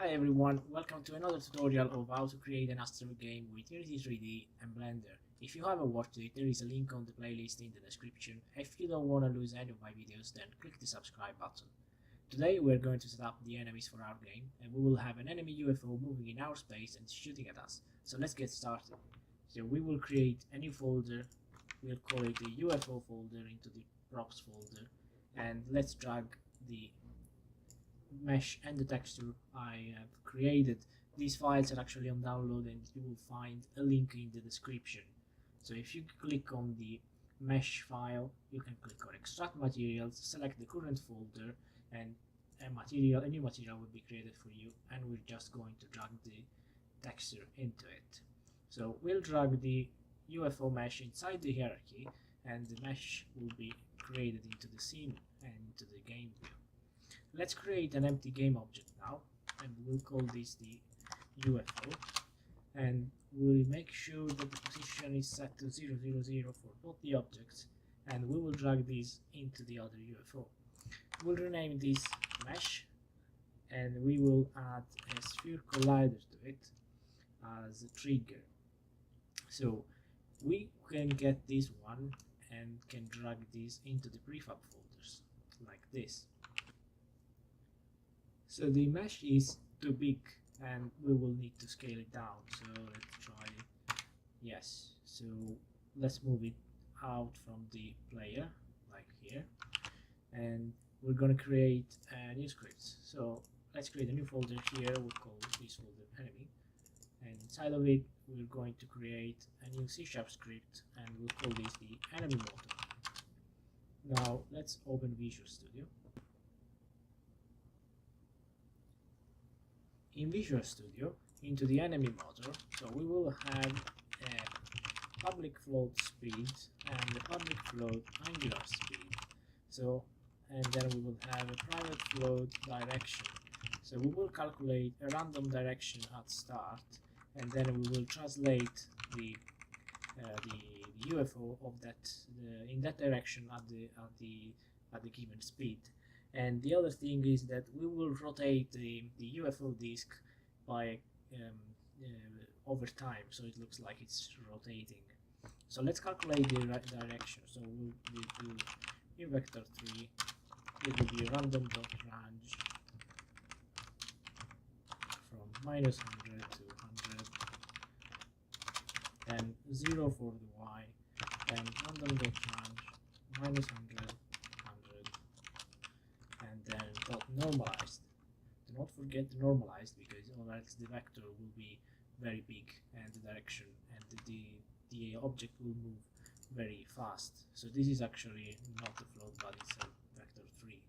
Hi everyone, welcome to another tutorial of how to create an Asteroid game with Unity 3D and Blender. If you haven't watched it, there is a link on the playlist in the description. If you don't want to lose any of my videos, then click the subscribe button. Today we're going to set up the enemies for our game, and we will have an enemy UFO moving in our space and shooting at us. So let's get started. So we will create a new folder, we'll call it the UFO folder into the props folder, and let's drag the mesh and the texture I have created. These files are actually on download, and you will find a link in the description. So if you click on the mesh file, you can click on extract materials, select the current folder, and a new material will be created for you, and we're just going to drag the texture into it. So we'll drag the UFO mesh inside the hierarchy, and the mesh will be created into the scene and into the game view. Let's create an empty game object now, and we'll call this the UFO, and we'll make sure that the position is set to 0, 0, 0 for both the objects, and we will drag these into the other UFO. We'll rename this mesh, and we will add a sphere collider to it as a trigger. So we can get this one and can drag this into the prefab folders like this. So the mesh is too big and we will need to scale it down, so let's try yes. So let's move it out from the player like here, and we're going to create a new script. So let's create a new folder here. We'll call this folder enemy, and inside of it we're going to create a new C# script, and we'll call this the enemy motor. Now let's open Visual Studio. In Visual Studio, into the enemy motor, so we will have a public float speed and a public float angular speed. So, and then we will have a private float direction. So we will calculate a random direction at start, and then we will translate the UFO of that in that direction at the given speed. And the other thing is that we will rotate the UFO disk by over time, so it looks like it's rotating. So let's calculate the direction. So we'll do new vector 3. It will be random.range from -100 to 100, and 0 for the y, and random.range -100, and then normalized. Do not forget the normalized, because or else the vector will be very big and the direction and the object will move very fast. So this is actually not a float, but it's a vector 3.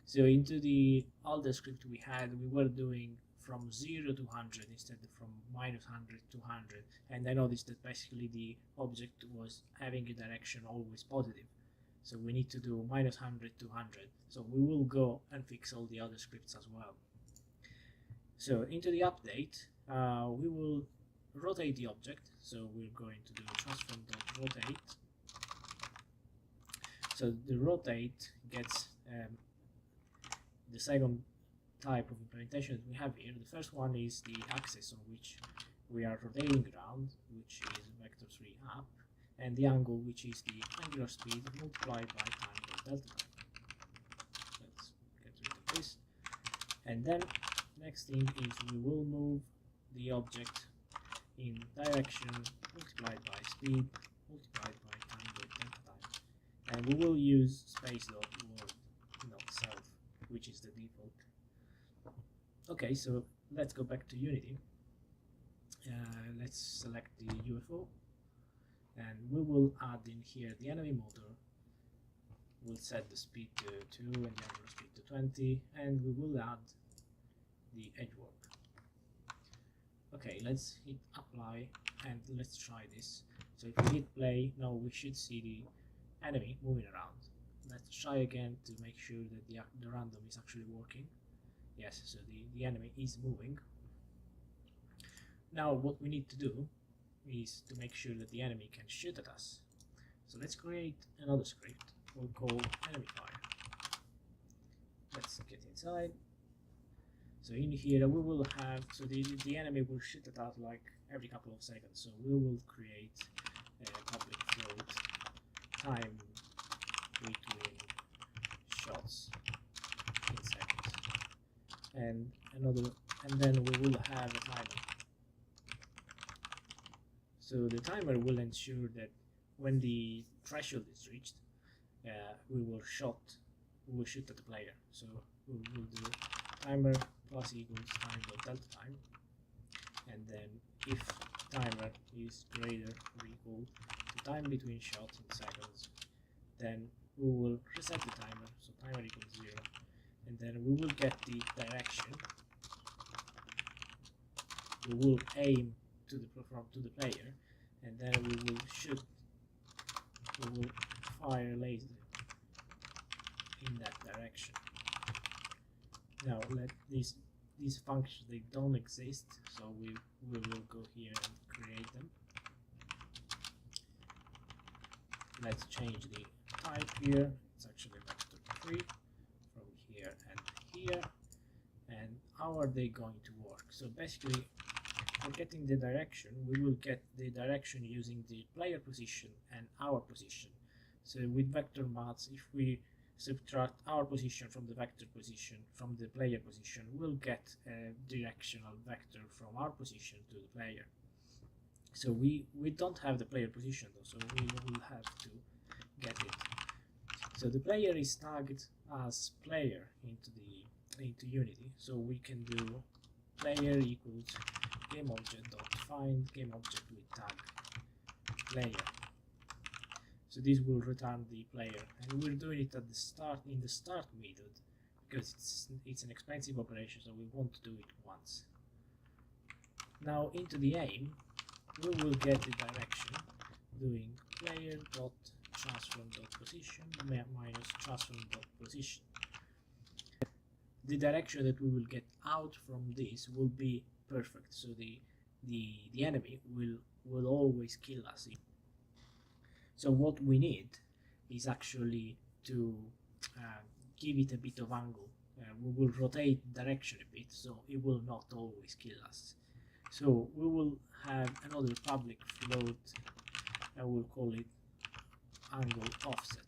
So into the older script we had, we were doing from 0 to 100 instead of from -100 to 100, and I noticed that basically the object was having a direction always positive. So we need to do -100 to 100. So we will go and fix all the other scripts as well. So into the update, we will rotate the object. So we're going to do transform.rotate. So the rotate gets the second type of implementation that we have here. The first one is the axis on which we are rotating around, which is vector 3 up, and the angle, which is the angular speed multiplied by time or delta time. Let's get rid of this. And then next thing is we will move the object in direction multiplied by speed multiplied by time or delta time. And we will use space.word, not self, which is the default. Okay, so let's go back to Unity. Let's select the UFO, and we will add in here the enemy motor. We'll set the speed to 2 and the angular speed to 20, and we will add the edge work. Okay, let's hit apply and let's try this. So if we hit play, now we should see the enemy moving around. Let's try again to make sure that the random is actually working. Yes, so the enemy is moving. Now what we need to do is to make sure that the enemy can shoot at us. So let's create another script. We'll call enemy fire. Let's get inside. So in here we will have, so the enemy will shoot it out like every couple of seconds. So we will create a public float time between shots in seconds, and then we will have a timer. So the timer will ensure that when the threshold is reached, we will shoot at the player. So we will do timer plus equals time dot delta time, and then if timer is greater or equal to time between shots in seconds, then we will reset the timer, so timer equals 0, and then we will get the direction. We will aim to the player, and then we will shoot. We will fire laser in that direction. Now let these functions, they don't exist, so we will go here and create them. Let's change the type here. It's actually vector 3 from here and here. And how are they going to work? So basically, for getting the direction, we will get the direction using the player position and our position. So with vector maths, if we subtract our position from the vector position from the player position, we'll get a directional vector from our position to the player. So we don't have the player position though, so we will have to get it. So the player is tagged as player into Unity, so we can do player equals GameObject.find GameObject with tag player. So this will return the player, and we're doing it at the start, in the start method, because it's an expensive operation, so we want to do it once. Now into the aim, we will get the direction doing player.transform.position minus transform.position. The direction that we will get out from this will be perfect, so the enemy will always kill us. So what we need is actually to give it a bit of angle. We will rotate direction a bit, so it will not always kill us. So we will have another public float, I will call it angle offset.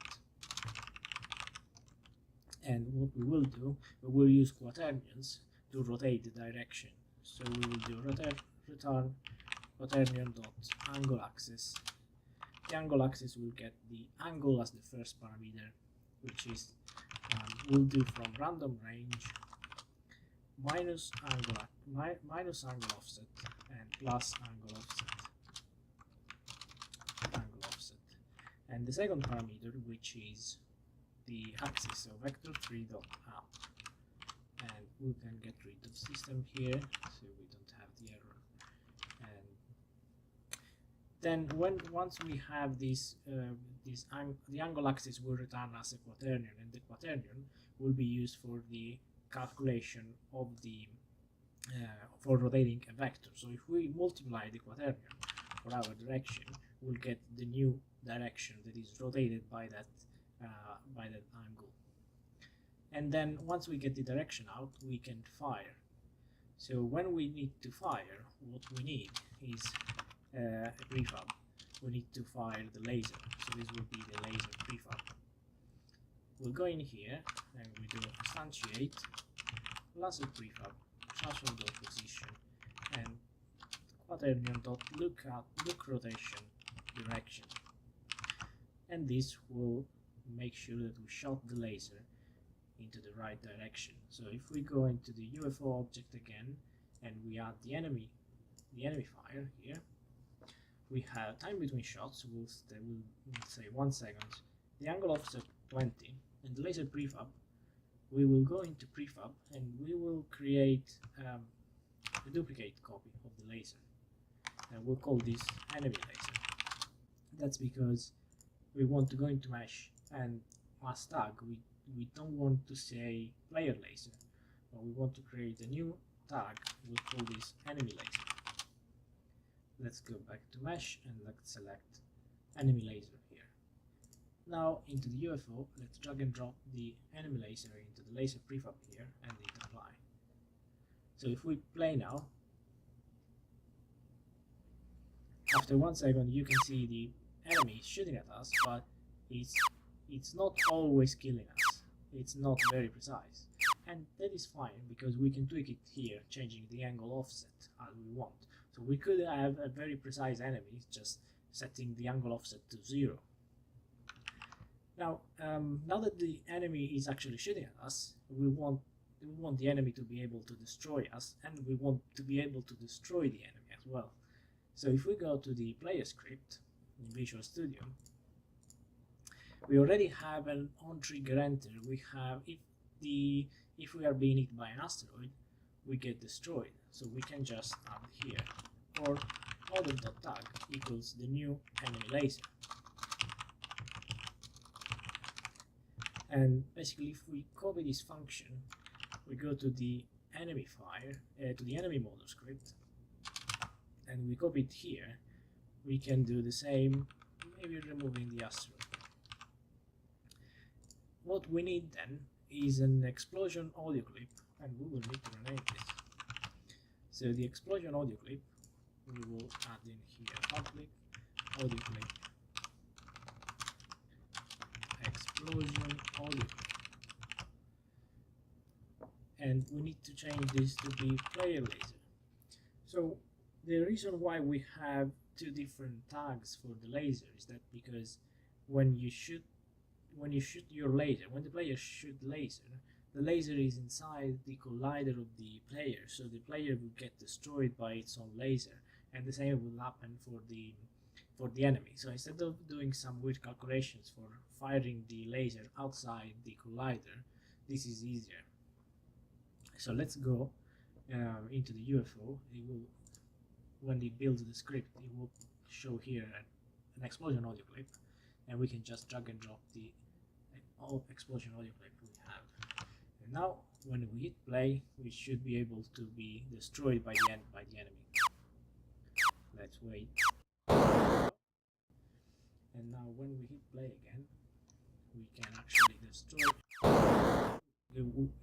And what we will do, we will use quaternions to rotate the direction. So we will do return quaternion.angle axis. The angle axis will get the angle as the first parameter, which is we'll do from random range minus angle offset and plus angle offset. And the second parameter, which is the axis, so vector3.up, and we can get rid of system here, so we don't have the error. And then once we have this, the angle axis will return as a quaternion, and the quaternion will be used for the calculation of the for rotating a vector. So if we multiply the quaternion for our direction, we'll get the new direction that is rotated by that angle. And then once we get the direction out, we can fire. So when we need to fire, what we need is a prefab. We need to fire the laser, so this will be the laser prefab. We'll go in here and we do instantiate laser prefab transform.position and quaternion.look rotation direction, and this will make sure that we shot the laser into the right direction. So if we go into the UFO object again and we add the enemy fire here, we have time between shots, we'll say 1 second, the angle offset 20, and the laser prefab, we will go into prefab and we will create a duplicate copy of the laser, and we'll call this enemy laser. That's because we want to go into mesh, and as tag we don't want to say player laser, but we want to create a new tag. We'll call this enemy laser. Let's go back to mesh and let's select enemy laser here. Now into the UFO, let's drag and drop the enemy laser into the laser prefab here and hit apply. So if we play now, after 1 second you can see the enemy shooting at us, but it's not always killing us. It's not very precise, and that is fine because we can tweak it here, changing the angle offset as we want. So we could have a very precise enemy, just setting the angle offset to 0. Now, now that the enemy is actually shooting at us, we want the enemy to be able to destroy us, and we want to be able to destroy the enemy as well. So if we go to the player script in Visual Studio, we already have an on trigger enter. We have if we are being hit by an asteroid, we get destroyed. So we can just add here or model.tag equals the new enemy laser. And basically, if we copy this function, we go to the enemy file, to the enemy model script, and we copy it here. We can do the same, maybe removing the asteroid. What we need then is an explosion audio clip, and we will need to rename this. So the explosion audio clip, we will add in here public audio clip, explosion audio clip, and we need to change this to be player laser. So the reason why we have 2 different tags for the laser is that because when you shoot your laser, when the player shoots laser, the laser is inside the collider of the player, so the player will get destroyed by its own laser, and the same will happen for the enemy. So instead of doing some weird calculations for firing the laser outside the collider, this is easier. So let's go into the UFO. It will, when it builds the script, it will show here an explosion audio clip, and we can just drag and drop the explosion audio clip we have. And now when we hit play, we should be able to be destroyed by the enemy. Let's wait. And now when we hit play again, we can actually destroy.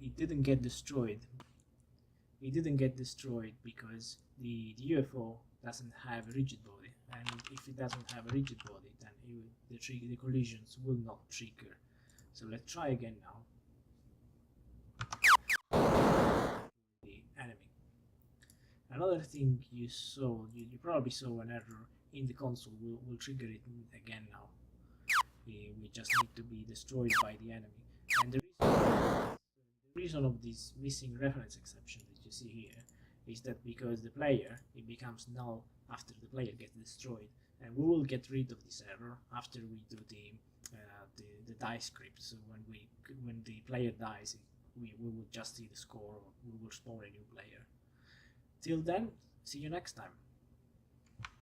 It didn't get destroyed. It didn't get destroyed because the UFO doesn't have a rigid body, and if it doesn't have a rigid body, then the collisions will not trigger. So let's try again now. The enemy. Another thing you saw, you probably saw an error in the console. We'll trigger it again now. We just need to be destroyed by the enemy. And the reason of this missing reference exception that you see here is that because the player, it becomes null after the player gets destroyed, and we will get rid of this error after we do the die script. So when the player dies, we will just see the score, or we will spawn a new player. Till then, see you next time.